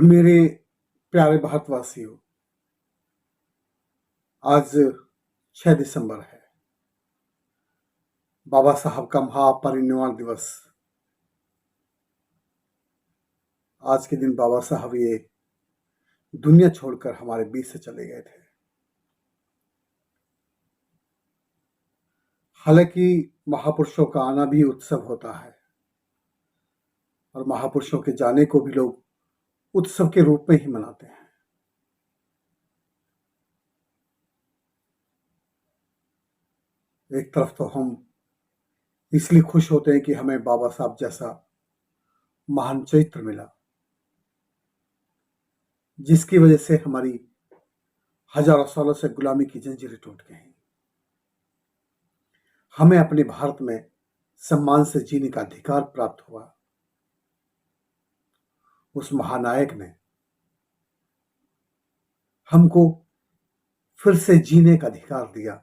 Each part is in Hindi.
मेरे प्यारे भारतवासियों, आज 6 दिसंबर है। बाबा साहब का महापरिनिर्वाण दिवस। आज के दिन बाबा साहब ये दुनिया छोड़कर हमारे बीच से चले गए थे। हालांकि महापुरुषों का आना भी उत्सव होता है और महापुरुषों के जाने को भी लोग उत्सव के रूप में ही मनाते हैं। एक तरफ तो हम इसलिए खुश होते हैं कि हमें बाबा साहब जैसा महान चरित्र मिला, जिसकी वजह से हमारी हजारों सालों से गुलामी की जंजीरें टूट गई। हमें अपने भारत में सम्मान से जीने का अधिकार प्राप्त हुआ। उस महानायक ने हमको फिर से जीने का अधिकार दिया,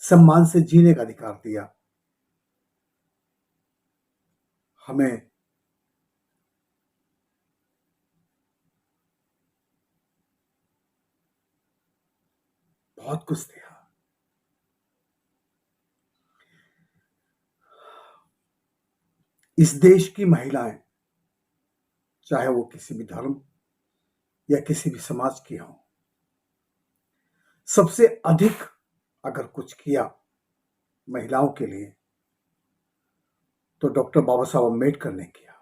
सम्मान से जीने का अधिकार दिया। हमें बहुत कुछ दिया। इस देश की महिलाएं, चाहे वो किसी भी धर्म या किसी भी समाज की हों, सबसे अधिक अगर कुछ किया महिलाओं के लिए तो डॉक्टर बाबा साहब अम्बेडकर ने किया।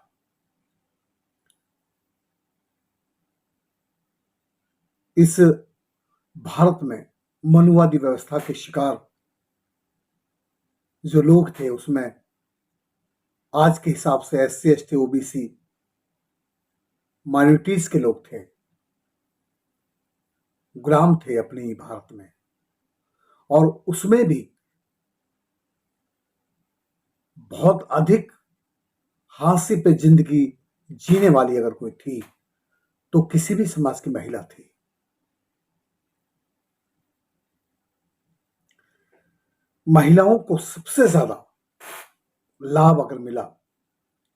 इस भारत में मनुवादी व्यवस्था के शिकार जो लोग थे, उसमें आज के हिसाब से एससी, एसटी, ओबीसी, माइनॉरिटीज के लोग थे, गुलाम थे अपने भारत में। और उसमें भी बहुत अधिक हांसी पे जिंदगी जीने वाली अगर कोई थी तो किसी भी समाज की महिला थी। महिलाओं को सबसे ज्यादा लाभ अगर मिला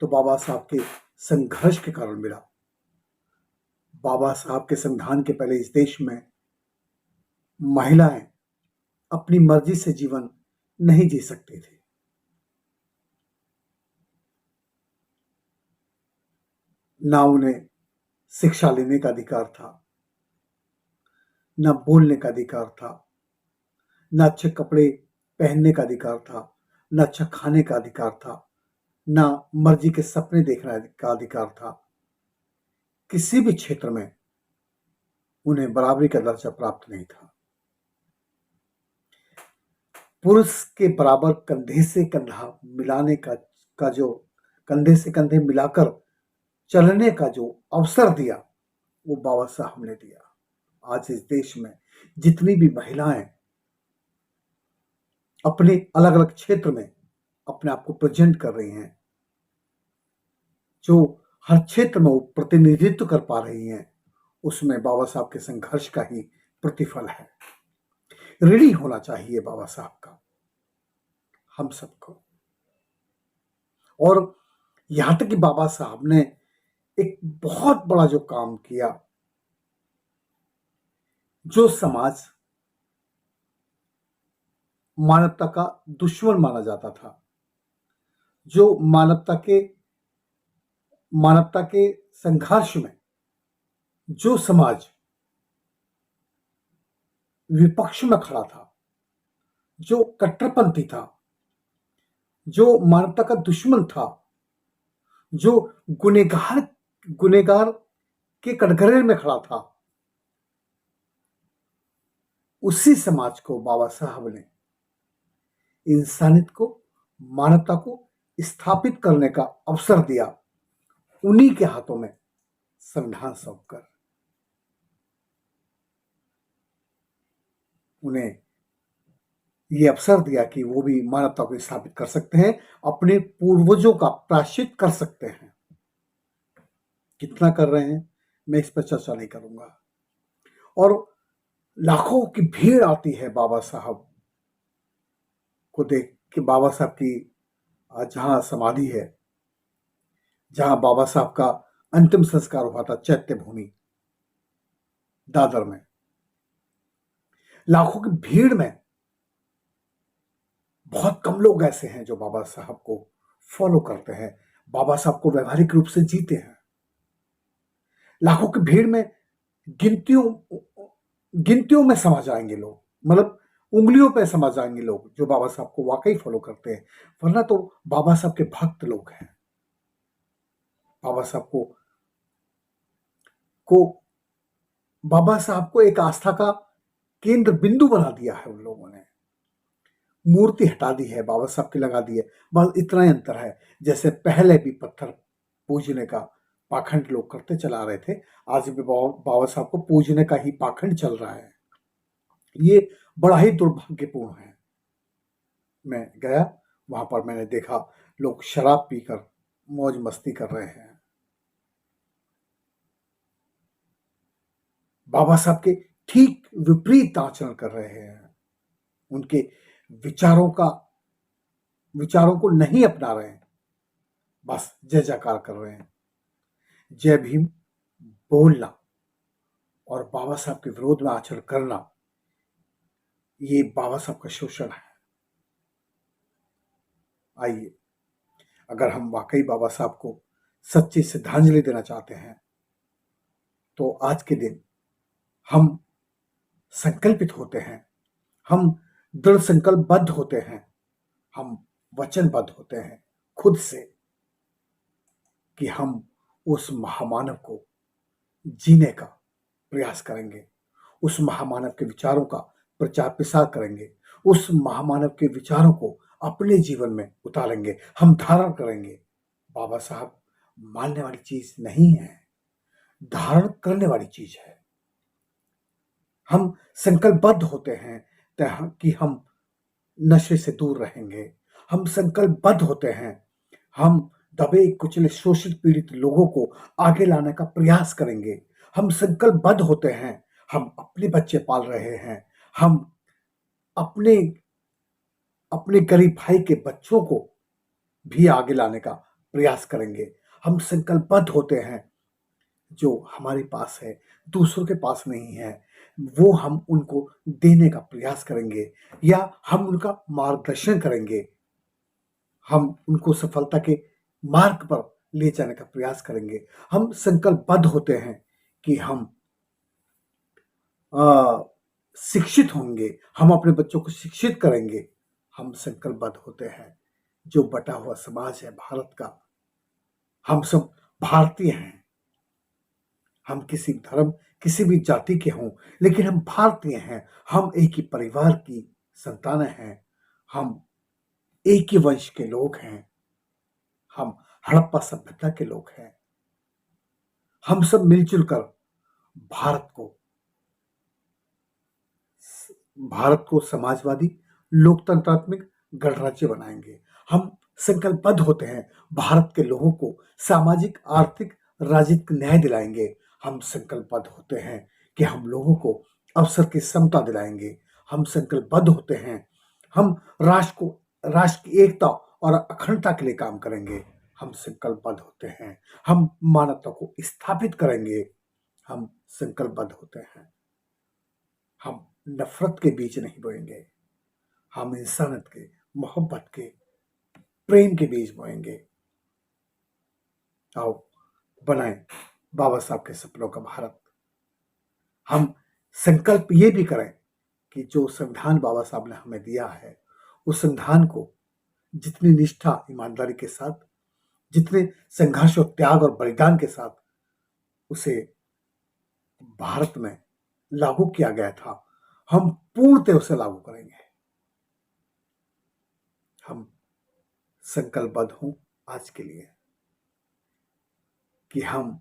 तो बाबा साहब के संघर्ष के कारण मिला। बाबा साहब के संविधान के पहले इस देश में महिलाएं अपनी मर्जी से जीवन नहीं जी सकती थी। ना उन्हें शिक्षा लेने का अधिकार था, ना बोलने का अधिकार था, ना अच्छे कपड़े पहनने का अधिकार था, ना अच्छा खाने का अधिकार था, ना मर्जी के सपने देखने का अधिकार था। किसी भी क्षेत्र में उन्हें बराबरी का दर्जा प्राप्त नहीं था। पुरुष के बराबर कंधे से कंधा मिलाने का जो कंधे से कंधे मिलाकर चलने का जो अवसर दिया, वो बाबा साहब ने दिया। आज इस देश में जितनी भी महिलाएं अपने अलग अलग क्षेत्र में अपने आप को प्रेजेंट कर रही हैं, जो हर क्षेत्र में वो प्रतिनिधित्व कर पा रही हैं, उसमें बाबा साहब के संघर्ष का ही प्रतिफल है। ऋणी होना चाहिए बाबा साहब का हम सबको। और यहां तक कि बाबा साहब ने एक बहुत बड़ा जो काम किया, जो समाज मानवता का दुश्मन माना जाता था, जो मानवता के संघर्ष में जो समाज विपक्ष में खड़ा था, जो कट्टरपंथी था, जो मानवता का दुश्मन था, जो गुनेगार के कटघरे में खड़ा था, उसी समाज को बाबा साहब ने इंसानियत को, मानवता को स्थापित करने का अवसर दिया, उन्हीं के हाथों में संविधान सौंपकर। उन्हें ये अवसर दिया कि वो भी मानवता को स्थापित कर सकते हैं, अपने पूर्वजों का प्रायश्चित कर सकते हैं। कितना कर रहे हैं मैं इस पर चर्चा नहीं करूंगा। और लाखों की भीड़ आती है बाबा साहब को देख के। बाबा साहब की जहां समाधि है, जहां बाबा साहब का अंतिम संस्कार हुआ था चैत्य भूमि दादर में। लाखों की भीड़ में बहुत कम लोग ऐसे हैं जो बाबा साहब को फॉलो करते हैं, बाबा साहब को व्यवहारिक रूप से जीते हैं। लाखों की भीड़ में गिनतियों गिनतियों में समझ आएंगे लोग, मतलब उंगलियों पे समझ आएंगे लोग जो बाबा साहब को वाकई फॉलो करते हैं, वरना तो बाबा साहब के भक्त लोग हैं। बाबा साहब को बाबा साहब को एक आस्था का केंद्र बिंदु बना दिया है उन लोगों ने। मूर्ति हटा दी है, बाबा साहब की लगा दी है, बस इतना ही अंतर है। जैसे पहले भी पत्थर पूजने का पाखंड लोग करते चला रहे थे, आज भी बाबा साहब को पूजने का ही पाखंड चल रहा है। ये बड़ा ही दुर्भाग्यपूर्ण है। मैं गया, वहां पर मैंने देखा लोग शराब पीकर मौज मस्ती कर रहे हैं। बाबा साहब के ठीक विपरीत आचरण कर रहे हैं। उनके विचारों को नहीं अपना रहे हैं, बस जय जयकार कर रहे हैं। जय भीम बोलना और बाबा साहब के विरोध में आचरण करना, ये बाबा साहब का शोषण है। आइए, अगर हम वाकई बाबा साहब को सच्ची श्रद्धांजलि देना चाहते हैं तो आज के दिन हम संकल्पित होते हैं, हम दृढ़ संकल्पबद्ध होते हैं, हम वचनबद्ध होते हैं खुद से कि हम उस महामानव को जीने का प्रयास करेंगे, उस महामानव के विचारों का प्रचार प्रसार करेंगे, उस महामानव के विचारों को अपने जीवन में उतारेंगे, हम धारण करेंगे। बाबा साहब मानने वाली चीज नहीं है, धारण करने वाली चीज है। हम संकल्पबद्ध होते हैं कि हम नशे से दूर रहेंगे, हम संकल्पबद्ध होते हैं, हम दबे कुचले शोषित पीड़ित लोगों को आगे लाने का प्रयास करेंगे, हम संकल्पबद्ध होते हैं, हम अपने बच्चे पाल रहे हैं, हम अपने अपने गरीब भाई के बच्चों को भी आगे लाने का प्रयास करेंगे। हम संकल्पबद्ध होते हैं, जो हमारे पास है दूसरों के पास नहीं है, वो हम उनको देने का प्रयास करेंगे या हम उनका मार्गदर्शन करेंगे, हम उनको सफलता के मार्ग पर ले जाने का प्रयास करेंगे। हम संकल्पबद्ध होते हैं कि हम शिक्षित होंगे, हम अपने बच्चों को शिक्षित करेंगे। हम संकल्पबद्ध होते हैं, जो बटा हुआ समाज है भारत का, हम सब भारतीय हैं, हम किसी धर्म किसी भी जाति के हों, लेकिन हम भारतीय हैं, हम एक ही परिवार की संतानें हैं, हम एक ही वंश के लोग हैं, हम हड़प्पा सभ्यता के लोग हैं। हम सब मिलजुल कर भारत को समाजवादी लोकतंत्रात्मक गणराज्य बनाएंगे। हम संकल्पबद्ध होते हैं, भारत के लोगों को सामाजिक आर्थिक राजनीतिक न्याय दिलाएंगे। हम संकल्पबद्ध होते हैं कि हम लोगों को अवसर की समता दिलाएंगे। हम संकल्पबद्ध होते हैं, हम राष्ट्र की एकता और अखंडता के लिए काम करेंगे। हम संकल्पबद्ध होते हैं, हम मानवता को स्थापित करेंगे। हम संकल्पबद्ध होते हैं, हम नफरत के बीज नहीं बोएंगे, हम इंसानियत के, मोहब्बत के, प्रेम के बीज बोएंगे। आओ बनाएं बाबा साहब के सपनों का भारत। हम संकल्प ये भी करें कि जो संविधान बाबा साहब ने हमें दिया है, उस संविधान को जितनी निष्ठा ईमानदारी के साथ, जितने संघर्ष और त्याग और बलिदान के साथ उसे भारत में लागू किया गया था, हम पूर्णतः उसे लागू करेंगे। हम संकल्पबद्ध हूं आज के लिए कि हम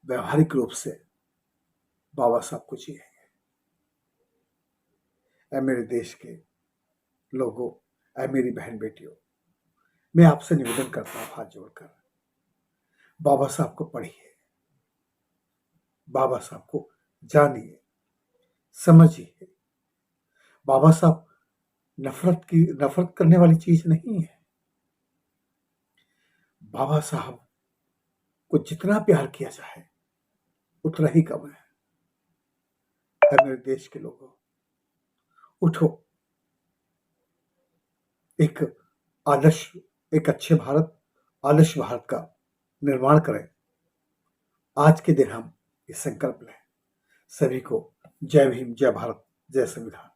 व्यवहारिक रूप से बाबा साहब को जिएंगे। ऐ मेरे देश के लोगों, ऐ मेरी बहन बेटियों, मैं आपसे निवेदन करता हूं हाथ जोड़कर, बाबा साहब को पढ़िए, बाबा साहब को जानिए, समझिए। बाबा साहब नफरत करने वाली चीज नहीं है। बाबा साहब को जितना प्यार किया जाए उतना ही कम है। मेरे देश के लोगों, उठो, एक आदर्श, एक अच्छे भारत, आदर्श भारत का निर्माण करें। आज के दिन हम ये संकल्प लें। सभी को जय भीम, जय भारत, जय संविधान।